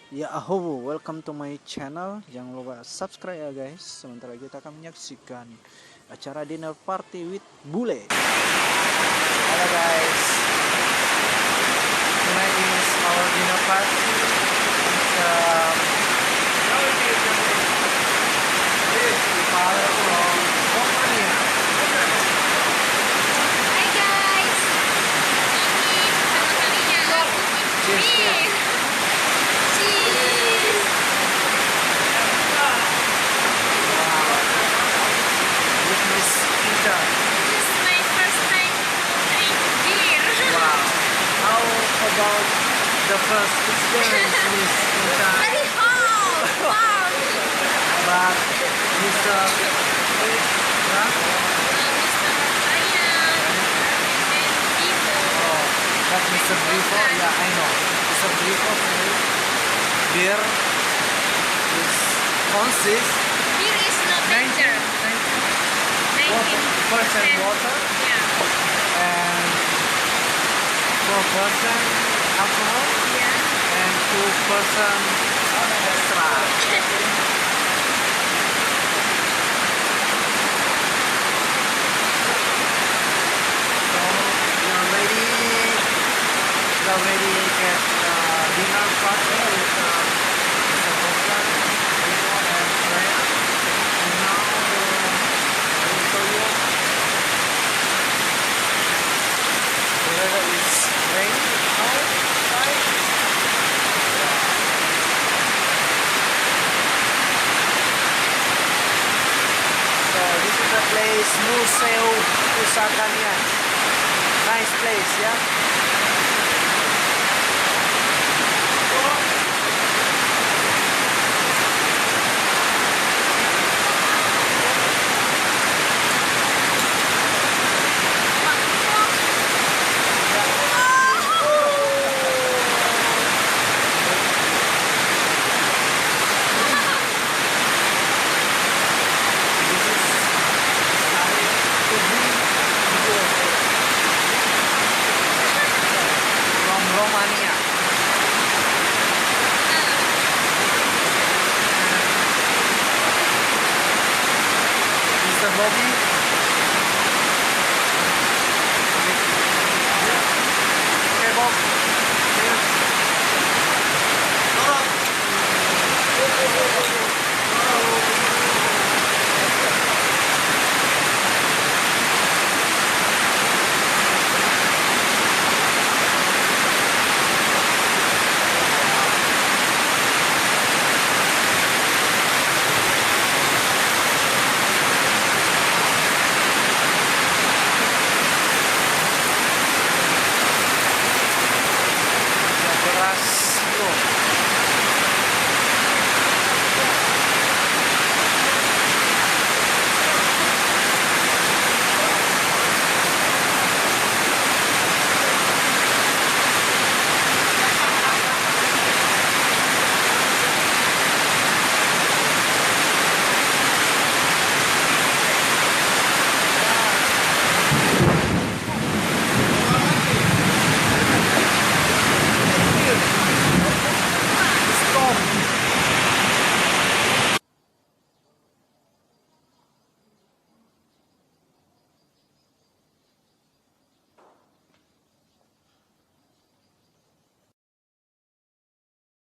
Ya aho, welcome to my channel. Jangan lupa subscribe ya guys. Sementara kita akan menyaksikan acara dinner party with Bule. Halo guys. Tonight is our dinner party. It's father from Romania. Hai guys. Ini pertama kalinya aku Cheers, cheers. Cheers. With Miss Ida. This is my first time drink beer. Wow. How about the first experience, Miss Ida? Very hot. Wow. But Mr. Huh? Mr. Ryan and Vivo. Oh, that Mr. Brifo, yeah, I know. Mr. Brifo, beer is consists Beer is not danger. 19% water Yeah. and 4% alcohol Yeah. and 2% extra. So we are ready. We already get dinner party with Mr. Bogdan, Vivo, and Freya. And now I will show you the weather is rainy outside. So this is the place Museo Pusakanian. Nice place, yeah. This is Sarip Tubi from Romania. Mr. Bobby. Okay, Bob. Cheers. Keras itu.